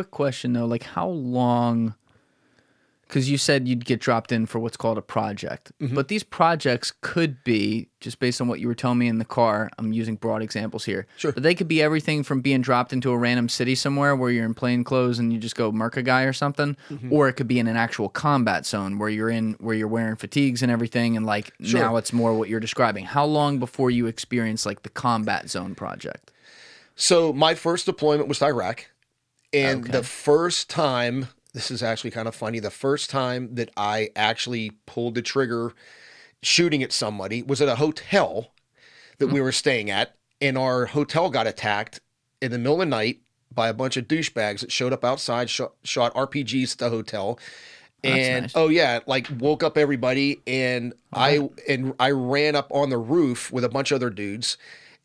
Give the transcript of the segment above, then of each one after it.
quick question though, like how long? Because you said you'd get dropped in for what's called a project, but these projects could be, just based on what you were telling me in the car, I'm using broad examples here, Sure. but they could be everything from being dropped into a random city somewhere where you're in plain clothes and you just go murk a guy or something, or it could be in an actual combat zone where you're wearing fatigues and everything, and like now it's more what you're describing. How long before you experience like the combat zone project? So my first deployment was to Iraq, and the first time, this is actually kind of funny, the first time that I actually pulled the trigger shooting at somebody was at a hotel that we were staying at, and our hotel got attacked in the middle of the night by a bunch of douchebags that showed up outside, shot RPGs at the hotel. And nice. oh yeah, like woke up everybody, and I ran up on the roof with a bunch of other dudes,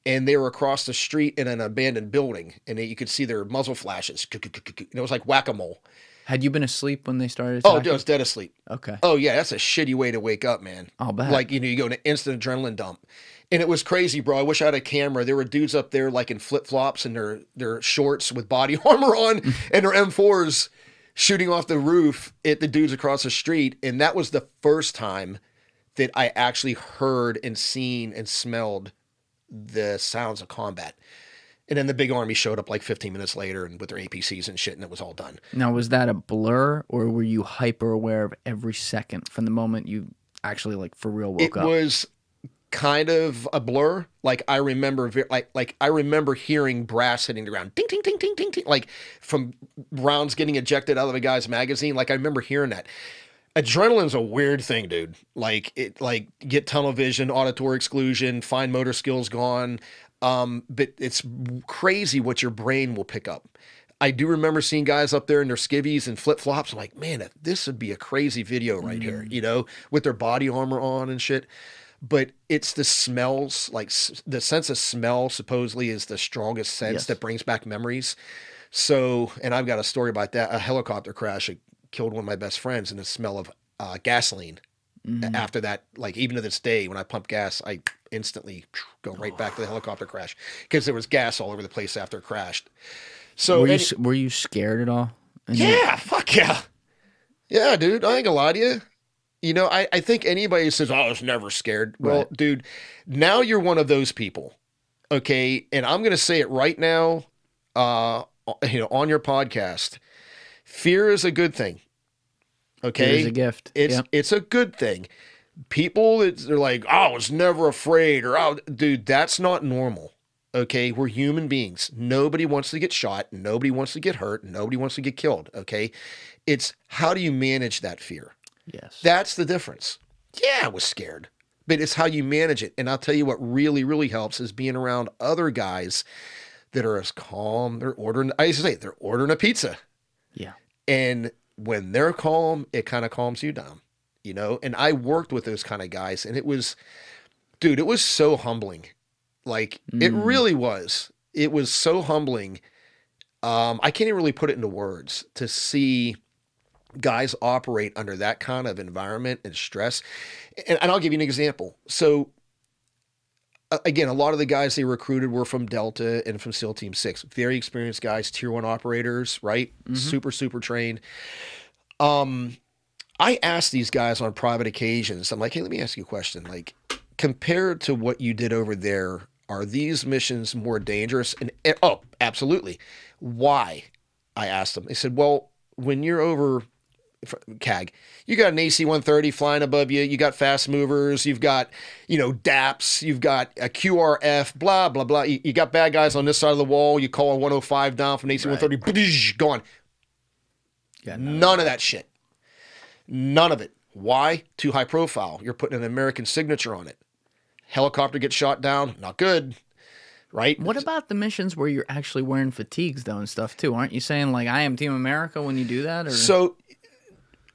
and they were across the street in an abandoned building, and you could see their muzzle flashes. And it was like whack-a-mole. Had you been asleep when they started Oh, attacking? dude, I was dead asleep. Okay. Oh yeah, that's a shitty way to wake up, man. I'll bet. Like, you go in an instant adrenaline dump. And it was crazy, bro. I wish I had a camera. There were dudes up there like in flip-flops and their shorts with body armor on and their M4s shooting off the roof at the dudes across the street. And that was the first time that I actually heard and seen and smelled the sounds of combat. And then the big army showed up like 15 minutes later and with their APCs and shit, and it was all done. Now, was that a blur, or were you hyper aware of every second from the moment you actually, like, for real woke up? It was kind of a blur. Like I remember, I remember hearing brass hitting the ground, ding, ding, ding, ding, ding, ding, like from rounds getting ejected out of a guy's magazine. Like I remember hearing that. Adrenaline's a weird thing, dude. Like get tunnel vision, auditory exclusion, fine motor skills gone. But it's crazy what your brain will pick up. I do remember seeing guys up there in their skivvies and flip flops. I'm like, man, this would be a crazy video right here, with their body armor on and shit. But it's the smells, like the sense of smell supposedly is the strongest sense that brings back memories. So, and I've got a story about that. A helicopter crash killed one of my best friends, and the smell of gasoline. After that, like even to this day, when I pump gas, I instantly go right back to the helicopter crash because there was gas all over the place after it crashed. So were you scared at all? Yeah, fuck yeah. Yeah, dude, I ain't gonna lie to you. I think anybody who says, I was never scared. Well, dude, now you're one of those people. Okay. And I'm going to say it right now, on your podcast. Fear is a good thing. Okay. Fear is a gift. It's a good thing. People they're like, I was never afraid, or dude, that's not normal. Okay. We're human beings. Nobody wants to get shot. Nobody wants to get hurt. Nobody wants to get killed. Okay. It's how do you manage that fear? Yes. That's the difference. Yeah, I was scared, but it's how you manage it. And I'll tell you what really, really helps is being around other guys that are as calm. They're ordering a pizza. Yeah. And when they're calm, it kind of calms you down, and I worked with those kind of guys, and it was so humbling. Like it really was. It was so humbling. I can't even really put it into words to see guys operate under that kind of environment and stress. And I'll give you an example. So again, a lot of the guys they recruited were from Delta and from SEAL Team 6, very experienced guys, tier 1 operators, right? Super, super trained. I asked these guys on private occasions, I'm like, hey, let me ask you a question. Like compared to what you did over there, are these missions more dangerous? And oh, absolutely. Why? I asked them. They said, well, when you're over CAG, you got an AC-130 flying above you, you got fast movers, you've got, DAPs, you've got a QRF, blah, blah, blah. You got bad guys on this side of the wall, you call a 105 down from an AC-130, gone. Yeah, none of that shit. None of it. Why? Too high profile. You're putting an American signature on it. Helicopter gets shot down, not good. Right? What about the missions where you're actually wearing fatigues though and stuff too? Aren't you saying like I am Team America when you do that? Or? So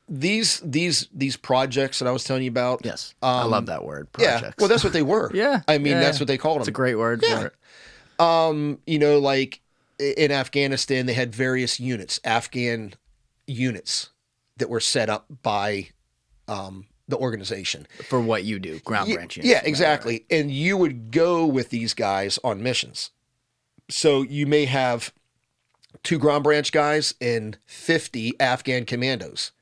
these projects that I was telling you about. Yes. I love that word, projects. Yeah. Well, that's what they were. Yeah. I mean, that's what they called them. It's a great word for it. Like in Afghanistan, they had various units, Afghan units that were set up by the organization. For what you do, ground branch units. Yeah, exactly. Right. And you would go with these guys on missions. So you may have 2 Ground Branch guys, and 50 Afghan commandos.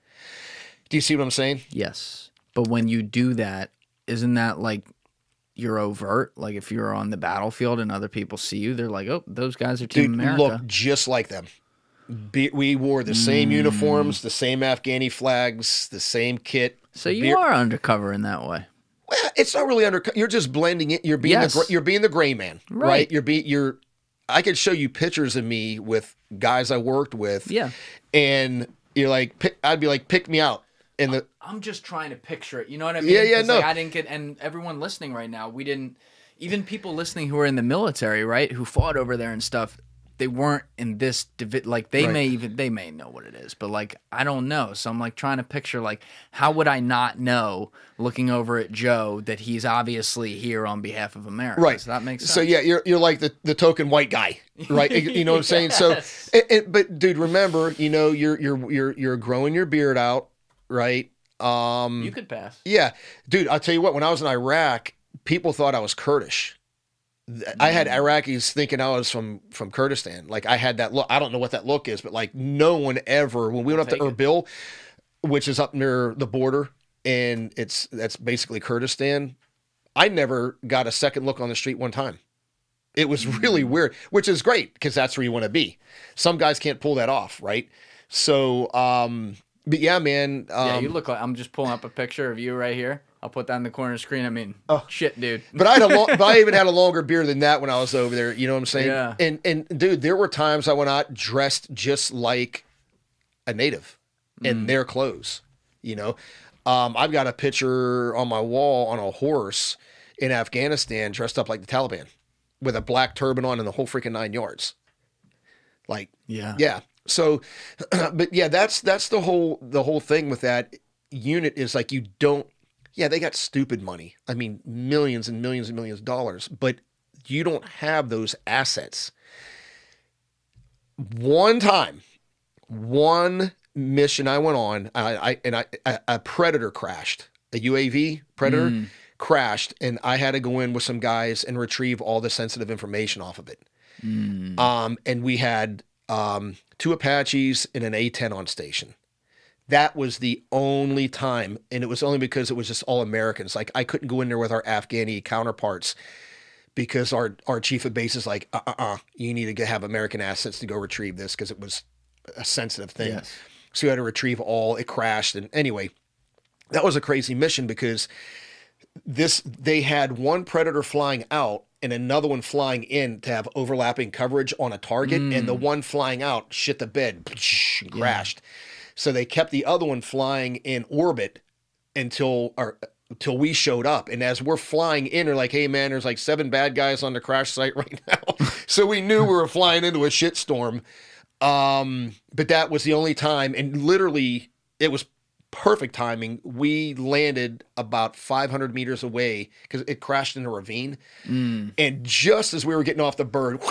Do you see what I'm saying? Yes. But when you do that, isn't that like you're overt? Like if you're on the battlefield and other people see you, they're like, oh, those guys are Team America. Look just like them. We wore the same uniforms, the same Afghani flags, the same kit. So you are undercover in that way. Well, it's not really undercover. You're just blending it. You're being you're being the gray man, right? I could show you pictures of me with guys I worked with. Yeah. And you're like, I'd be like, pick me out. And I'm just trying to picture it. You know what I mean? Yeah, no. Like I didn't get, and everyone listening right now, we didn't, even people listening who are in the military, right, who fought over there and stuff, they weren't in this, like they may know what it is, but like, I don't know. So I'm like trying to picture, like, how would I not know looking over at Joe that he's obviously here on behalf of America? Right. So that makes sense. So yeah, you're like the token white guy, right? You know what I'm saying? Yes. So, but dude, remember, you know, you're growing your beard out, right? You could pass. Yeah, dude, I'll tell you what, when I was in Iraq, people thought I was Kurdish. I had Iraqis thinking I was from Kurdistan. Like I had that look. I don't know what that look is, but like no one ever, when we went up to Erbil, which is up near the border, and that's basically Kurdistan, I never got a second look on the street one time. It was really weird, which is great because that's where you want to be. Some guys can't pull that off, right? So, but yeah, man. Yeah, you look like, I'm just pulling up a picture of you right here. I'll put that in the corner of the screen. I mean, shit, dude. But I even had a longer beard than that when I was over there. You know what I'm saying? Yeah. And dude, there were times I went out dressed just like a native in their clothes. You know, I've got a picture on my wall on a horse in Afghanistan dressed up like the Taliban with a black turban on and the whole freaking 9 yards. Like, yeah. So, but yeah, that's the whole thing with that unit is like you don't. Yeah, they got stupid money. I mean, millions and millions and millions of dollars, but you don't have those assets. One time, one mission I went on, a Predator crashed. A UAV Predator crashed, and I had to go in with some guys and retrieve all the sensitive information off of it. And we had 2 Apaches and an A-10 on station. That was the only time, and it was only because it was just all Americans. Like, I couldn't go in there with our Afghani counterparts because our chief of base is like, you need to have American assets to go retrieve this because it was a sensitive thing. Yes. So we had to retrieve all. It crashed, and anyway, that was a crazy mission because they had one Predator flying out and another one flying in to have overlapping coverage on a target, and the one flying out shit the bed and crashed. So they kept the other one flying in orbit until we showed up. And as we're flying in, they're like, hey, man, there's like 7 bad guys on the crash site right now. So we knew we were flying into a shitstorm. But that was the only time. And literally, it was perfect timing. We landed about 500 meters away because it crashed in a ravine. And just as we were getting off the bird,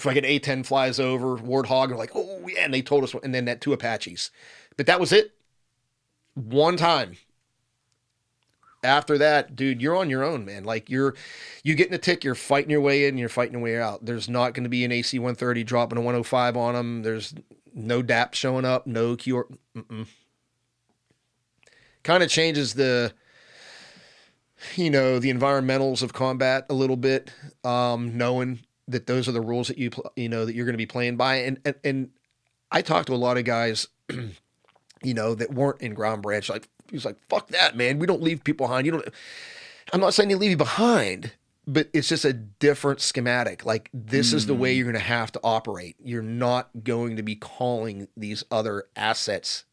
like an A-10 flies over, Warthog, and like, oh yeah, and they told us, and then that 2 Apaches. But that was it. One time. After that, dude, you're on your own, man. Like you getting a tick, you're fighting your way in, you're fighting your way out. There's not going to be an AC-130 dropping a 105 on them. There's no DAP showing up, no QR. Kind of changes the environmentals of combat a little bit, knowing that those are the rules that that you're going to be playing by. And I talked to a lot of guys, that weren't in Ground Branch. Like, he was like, fuck that, man. We don't leave people behind. I'm not saying they leave you behind, but it's just a different schematic. Like, this is the way you're going to have to operate. You're not going to be calling these other assets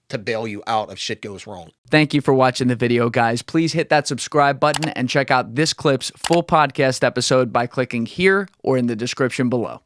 to bail you out if shit goes wrong. Thank you for watching the video, guys. Please hit that subscribe button and check out this clip's full podcast episode by clicking here or in the description below.